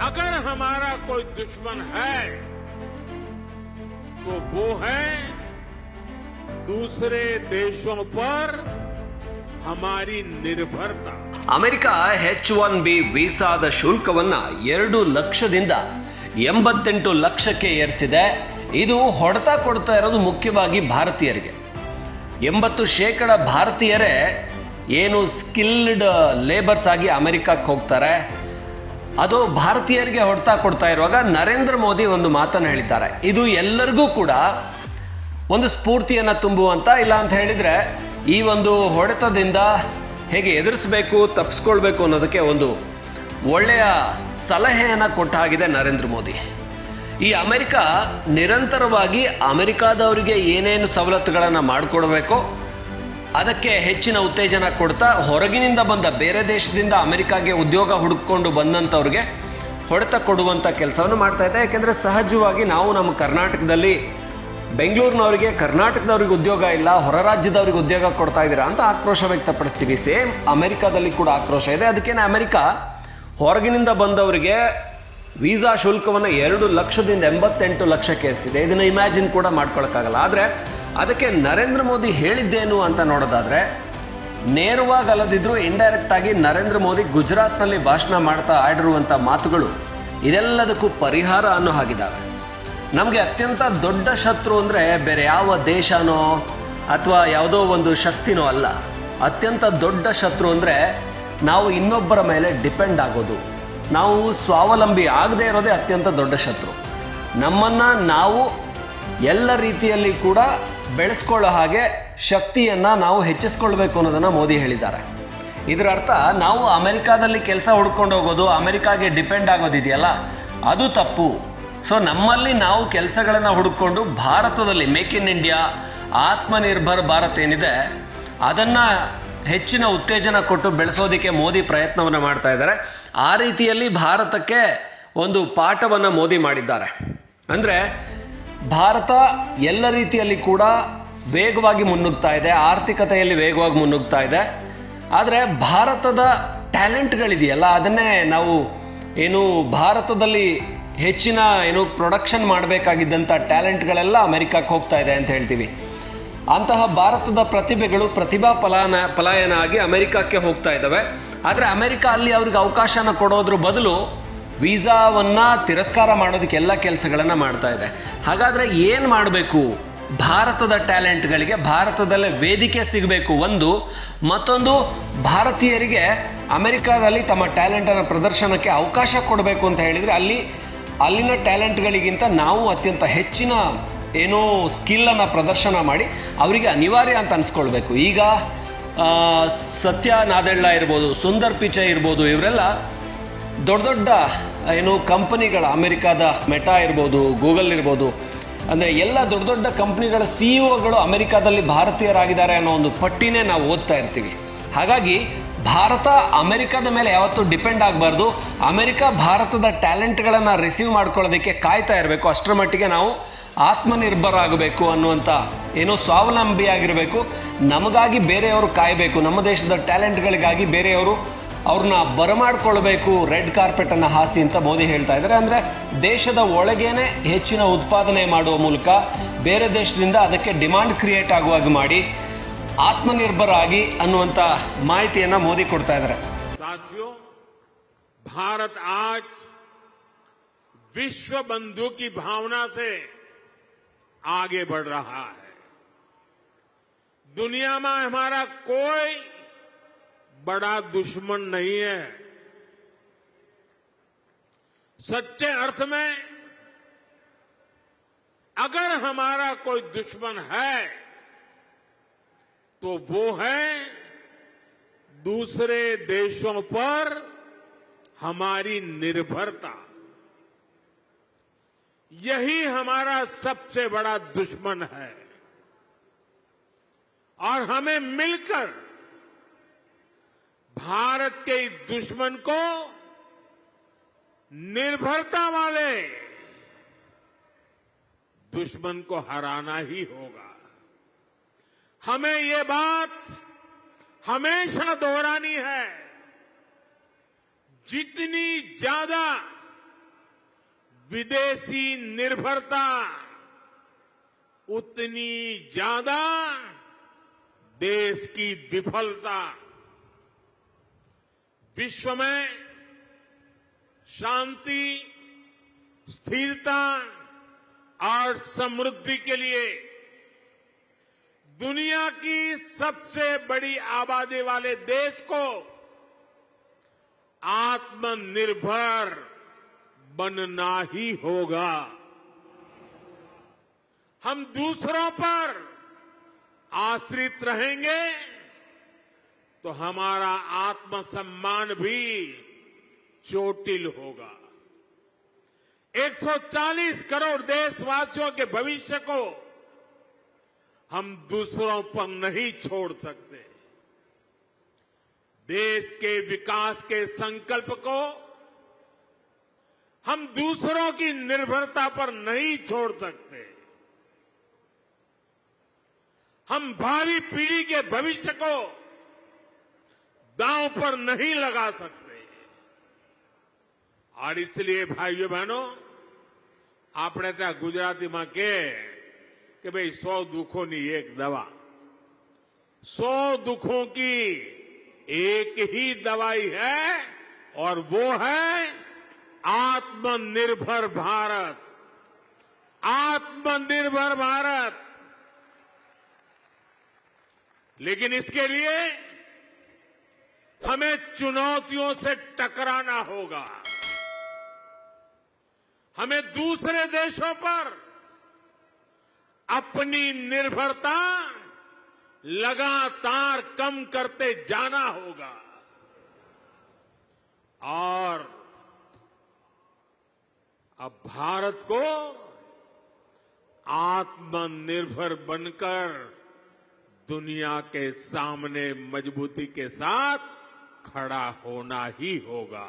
अगर हमारा कोई दुश्मन है तो वो है दूसरे देशों पर हमारी निर्भरता। ಅಮೆರಿಕ H1B ವೀಸಾದ ಶುಲ್ಕವನ್ನ 2 ಲಕ್ಷದಿಂದ 88 ಲಕ್ಷಕ್ಕೆ ಏರಿಸಿದೆ. ಇದು ಹೊಡೆತ ಕೊಡ್ತಾ ಇರೋದು ಮುಖ್ಯವಾಗಿ ಭಾರತೀಯರಿಗೆ. 80% ಭಾರತೀಯರೇ ಏನು ಸ್ಕಿಲ್ಡ್ ಲೇಬರ್ಸ್ ಆಗಿ ಅಮೆರಿಕಕ್ಕೆ ಹೋಗ್ತಾರೆ. ಅದು ಭಾರತೀಯರಿಗೆ ಹೊಡೆತ ಕೊಡ್ತಾ ಇರುವಾಗ ನರೇಂದ್ರ ಮೋದಿ ಒಂದು ಮಾತನ್ನು ಹೇಳಿದ್ದಾರೆ. ಇದು ಎಲ್ಲರಿಗೂ ಕೂಡ ಒಂದು ಸ್ಫೂರ್ತಿಯನ್ನು ತುಂಬುವಂತ, ಇಲ್ಲ ಅಂತ ಹೇಳಿದ್ರೆ ಈ ಒಂದು ಹೊಡೆತದಿಂದ ಹೇಗೆ ಎದುರಿಸಬೇಕು, ತಪ್ಪಿಸ್ಕೊಳ್ಬೇಕು ಅನ್ನೋದಕ್ಕೆ ಒಂದು ಒಳ್ಳೆಯ ಸಲಹೆಯನ್ನು ಕೊಟ್ಟ ಹಾಗಿದೆ ನರೇಂದ್ರ ಮೋದಿ. ಈ ಅಮೆರಿಕ ನಿರಂತರವಾಗಿ ಅಮೆರಿಕಾದವರಿಗೆ ಏನೇನು ಸವಲತ್ತುಗಳನ್ನು ಮಾಡಿಕೊಡ್ಬೇಕೋ ಅದಕ್ಕೆ ಹೆಚ್ಚಿನ ಉತ್ತೇಜನ ಕೊಡ್ತಾ ಹೊರಗಿನಿಂದ ಬಂದ, ಬೇರೆ ದೇಶದಿಂದ ಅಮೆರಿಕಾಗೆ ಉದ್ಯೋಗ ಹುಡುಕೊಂಡು ಬಂದಂಥವ್ರಿಗೆ ಹೊಡೆತ ಕೊಡುವಂಥ ಕೆಲಸವನ್ನು ಮಾಡ್ತಾ ಇದೆ. ಯಾಕೆಂದರೆ ಸಹಜವಾಗಿ ನಾವು ನಮ್ಮ ಕರ್ನಾಟಕದಲ್ಲಿ ಬೆಂಗಳೂರಿನವರಿಗೆ, ಕರ್ನಾಟಕದವ್ರಿಗೆ ಉದ್ಯೋಗ ಇಲ್ಲ, ಹೊರ ರಾಜ್ಯದವ್ರಿಗೆ ಉದ್ಯೋಗ ಕೊಡ್ತಾ ಇದ್ದೀರಾ ಅಂತ ಆಕ್ರೋಶ ವ್ಯಕ್ತಪಡಿಸ್ತೀವಿ. ಸೇಮ್ ಅಮೆರಿಕಾದಲ್ಲಿ ಕೂಡ ಆಕ್ರೋಶ ಇದೆ. ಅದಕ್ಕೇನೆ ಅಮೆರಿಕ ಹೊರಗಿನಿಂದ ಬಂದವರಿಗೆ ವೀಸಾ ಶುಲ್ಕವನ್ನು 2 ಲಕ್ಷದಿಂದ 88 ಲಕ್ಷಕ್ಕೆ ಏರಿಸಿದೆ. ಇದನ್ನು ಇಮ್ಯಾಜಿನ್ ಕೂಡ ಮಾಡ್ಕೊಳಕ್ಕಾಗಲ್ಲ. ಆದರೆ ಅದಕ್ಕೆ ನರೇಂದ್ರ ಮೋದಿ ಹೇಳಿದ್ದೇನು ಅಂತ ನೋಡೋದಾದರೆ, ನೇರವಾಗಿ ಅಲ್ಲದಿದ್ರೂ ಇಂಡೈರೆಕ್ಟ್ ಆಗಿ ನರೇಂದ್ರ ಮೋದಿ ಗುಜರಾತ್ನಲ್ಲಿ ಭಾಷಣ ಮಾಡ್ತಾ ಆಡಿರುವಂಥ ಮಾತುಗಳು ಇದೆಲ್ಲದಕ್ಕೂ ಪರಿಹಾರ ಅನ್ನೋ ಹಾಗಿದ್ದಾವೆ. ನಮಗೆ ಅತ್ಯಂತ ದೊಡ್ಡ ಶತ್ರು ಅಂದರೆ ಬೇರೆ ಯಾವ ದೇಶನೋ ಅಥವಾ ಯಾವುದೋ ಒಂದು ಶಕ್ತಿನೋ ಅಲ್ಲ. ಅತ್ಯಂತ ದೊಡ್ಡ ಶತ್ರು ಅಂದರೆ ನಾವು ಇನ್ನೊಬ್ಬರ ಮೇಲೆ ಡಿಪೆಂಡ್ ಆಗೋದು, ನಾವು ಸ್ವಾವಲಂಬಿ ಆಗದೇ ಇರೋದೇ ಅತ್ಯಂತ ದೊಡ್ಡ ಶತ್ರು. ನಮ್ಮನ್ನು ನಾವು ಎಲ್ಲ ರೀತಿಯಲ್ಲಿ ಕೂಡ ಬೆಳೆಸ್ಕೊಳ್ಳೋ ಹಾಗೆ ಶಕ್ತಿಯನ್ನು ನಾವು ಹೆಚ್ಚಿಸ್ಕೊಳ್ಬೇಕು ಅನ್ನೋದನ್ನು ಮೋದಿ ಹೇಳಿದ್ದಾರೆ. ಇದರ ಅರ್ಥ ನಾವು ಅಮೆರಿಕಾದಲ್ಲಿ ಕೆಲಸ ಹುಡ್ಕೊಂಡು ಹೋಗೋದು, ಅಮೆರಿಕಾಗೆ ಡಿಪೆಂಡ್ ಆಗೋದಿದೆಯಲ್ಲ, ಅದು ತಪ್ಪು. ಸೊ ನಮ್ಮಲ್ಲಿ ನಾವು ಕೆಲಸಗಳನ್ನು ಹುಡುಕೊಂಡು ಭಾರತದಲ್ಲಿ make in India, Atmanirbhar Bharat ಏನಿದೆ ಅದನ್ನು ಹೆಚ್ಚಿನ ಉತ್ತೇಜನ ಕೊಟ್ಟು ಬೆಳೆಸೋದಕ್ಕೆ ಮೋದಿ ಪ್ರಯತ್ನವನ್ನು ಮಾಡ್ತಾ ಇದ್ದಾರೆ. ಆ ರೀತಿಯಲ್ಲಿ ಭಾರತಕ್ಕೆ ಒಂದು ಪಾಠವನ್ನು ಮೋದಿ ಮಾಡಿದ್ದಾರೆ. ಅಂದರೆ ಭಾರತ ಎಲ್ಲ ರೀತಿಯಲ್ಲಿ ಕೂಡ ವೇಗವಾಗಿ ಮುನ್ನುಗ್ತಾ ಇದೆ, ಆರ್ಥಿಕತೆಯಲ್ಲಿ ವೇಗವಾಗಿ ಮುನ್ನುಗ್ತಾ ಇದೆ. ಆದರೆ ಭಾರತದ ಟ್ಯಾಲೆಂಟ್ಗಳಿದೆಯಲ್ಲ, ಅದನ್ನೇ ನಾವು ಏನು ಭಾರತದಲ್ಲಿ ಹೆಚ್ಚಿನ ಪ್ರೊಡಕ್ಷನ್ ಮಾಡಬೇಕಾಗಿದ್ದಂಥ ಟ್ಯಾಲೆಂಟ್ಗಳೆಲ್ಲ ಅಮೆರಿಕಕ್ಕೆ ಹೋಗ್ತಾ ಇದೆ ಅಂತ ಹೇಳ್ತೀವಿ. ಅಂತಹ ಭಾರತದ ಪ್ರತಿಭೆಗಳು ಪ್ರತಿಭಾ ಪಲಾಯನ ಆಗಿ ಅಮೆರಿಕಕ್ಕೆ ಹೋಗ್ತಾ ಇದ್ದಾವೆ. ಆದರೆ ಅಮೆರಿಕ ಅಲ್ಲಿ ಅವ್ರಿಗೆ ಅವಕಾಶನ ಕೊಡೋದ್ರ ಬದಲು ವೀಸಾವನ್ನು ತಿರಸ್ಕಾರ ಮಾಡೋದಕ್ಕೆ ಎಲ್ಲ ಕೆಲಸಗಳನ್ನು ಮಾಡ್ತಾ ಇದೆ. ಹಾಗಾದರೆ ಏನು ಮಾಡಬೇಕು? ಭಾರತದ ಟ್ಯಾಲೆಂಟ್ಗಳಿಗೆ ಭಾರತದಲ್ಲೇ ವೇದಿಕೆ ಸಿಗಬೇಕು ಒಂದು, ಮತ್ತೊಂದು ಭಾರತೀಯರಿಗೆ ಅಮೆರಿಕಾದಲ್ಲಿ ತಮ್ಮ ಟ್ಯಾಲೆಂಟನ್ನು ಪ್ರದರ್ಶನಕ್ಕೆ ಅವಕಾಶ ಕೊಡಬೇಕು ಅಂತ ಹೇಳಿದರೆ ಅಲ್ಲಿನ ಟ್ಯಾಲೆಂಟ್ಗಳಿಗಿಂತ ನಾವು ಅತ್ಯಂತ ಹೆಚ್ಚಿನ ಸ್ಕಿಲ್ಲನ್ನು ಪ್ರದರ್ಶನ ಮಾಡಿ ಅವರಿಗೆ ಅನಿವಾರ್ಯ ಅಂತ ಅನಿಸ್ಕೊಳ್ಬೇಕು. ಈಗ ಸತ್ಯ ನಾದೆಳ್ಳ ಇರ್ಬೋದು, ಸುಂದರ್ ಪಿಚೈ ಇರ್ಬೋದು, ಇವರೆಲ್ಲ ದೊಡ್ಡ ದೊಡ್ಡ ಕಂಪನಿಗಳ, ಅಮೆರಿಕಾದ ಮೆಟಾ ಇರ್ಬೋದು, ಗೂಗಲ್ ಇರ್ಬೋದು, ಅಂದರೆ ಎಲ್ಲ ದೊಡ್ಡ ದೊಡ್ಡ ಕಂಪ್ನಿಗಳ CEO ಅಮೆರಿಕಾದಲ್ಲಿ ಭಾರತೀಯರಾಗಿದ್ದಾರೆ ಅನ್ನೋ ಒಂದು ಪಟ್ಟಿನೇ ನಾವು ಓದ್ತಾ ಇರ್ತೀವಿ. ಹಾಗಾಗಿ ಭಾರತ ಅಮೆರಿಕದ ಮೇಲೆ ಯಾವತ್ತೂ ಡಿಪೆಂಡ್ ಆಗಬಾರ್ದು. ಅಮೆರಿಕ ಭಾರತದ ಟ್ಯಾಲೆಂಟ್ಗಳನ್ನು ರಿಸೀವ್ ಮಾಡ್ಕೊಳ್ಳೋದಕ್ಕೆ ಕಾಯ್ತಾ ಇರಬೇಕು. ಅಷ್ಟರ ಮಟ್ಟಿಗೆ ನಾವು ಆತ್ಮನಿರ್ಭರ ಆಗಬೇಕು ಅನ್ನುವಂಥ ಸ್ವಾವಲಂಬಿಯಾಗಿರಬೇಕು. ನಮಗಾಗಿ ಬೇರೆಯವರು ಕಾಯಬೇಕು, ನಮ್ಮ ದೇಶದ ಟ್ಯಾಲೆಂಟ್ಗಳಿಗಾಗಿ ಬೇರೆಯವರು ಅವ್ರನ್ನ ಬರಮಾಡ್ಕೊಳ್ಬೇಕು, ರೆಡ್ ಕಾರ್ಪೆಟನ್ನು ಹಾಸಿ ಅಂತ ಮೋದಿ ಹೇಳ್ತಾ ಇದ್ದಾರೆ. ಅಂದರೆ ದೇಶದ ಒಳಗೇನೆ ಹೆಚ್ಚಿನ ಉತ್ಪಾದನೆ ಮಾಡುವ ಮೂಲಕ ಬೇರೆ ದೇಶದಿಂದ ಅದಕ್ಕೆ ಡಿಮಾಂಡ್ ಕ್ರಿಯೇಟ್ ಆಗುವಾಗ ಮಾಡಿ ಆತ್ಮನಿರ್ಭರ ಆಗಿ ಅನ್ನುವಂಥ ಮಾಹಿತಿಯನ್ನು ಮೋದಿ ಕೊಡ್ತಾ ಇದ್ದಾರೆ. साथियों, भारत आज विश्व बंधु की भावना से आगे बढ़ रहा है. दुनिया में हमारा कोई बड़ा दुश्मन नहीं है. सच्चे अर्थ में अगर हमारा कोई दुश्मन है तो वो है दूसरे देशों पर हमारी निर्भरता. यही हमारा सबसे बड़ा दुश्मन है और हमें मिलकर भारत के इस दुश्मन को निर्भरता वाले दुश्मन को हराना ही होगा. हमें ये बात हमेशा दोहरानी है. जितनी ज्यादा विदेशी निर्भरता उतनी ज्यादा देश की विफलता। विश्व में शांति, स्थिरता और समृद्धि के लिए दुनिया की सबसे बड़ी आबादी वाले देश को आत्मनिर्भर बनना ही होगा। हम दूसरों पर आश्रित रहेंगे तो हमारा आत्मसम्मान भी चोटिल होगा। 140 करोड़ देशवासियों के भविष्य को हम दूसरों पर नहीं छोड़ सकते। देश के विकास के संकल्प को हम दूसरों की निर्भरता पर नहीं छोड़ सकते। हम भावी पीढ़ी के भविष्य को दांव पर नहीं लगा सकते। और इसलिए भाइयों बहनों, આપણે ત્યાં ગુજરાતીમાં કે ભાઈ 100 દુઃખોની એક દવા। 100 दुखों की एक ही दवाई है और वो है आत्मनिर्भर भारत। आत्मनिर्भर भारत। लेकिन इसके लिए हमें चुनौतियों से टकराना होगा। हमें दूसरे देशों पर अपनी निर्भरता लगातार कम करते जाना होगा और अब भारत को आत्मनिर्भर बनकर दुनिया के सामने मजबूती के साथ खड़ा होना ही होगा।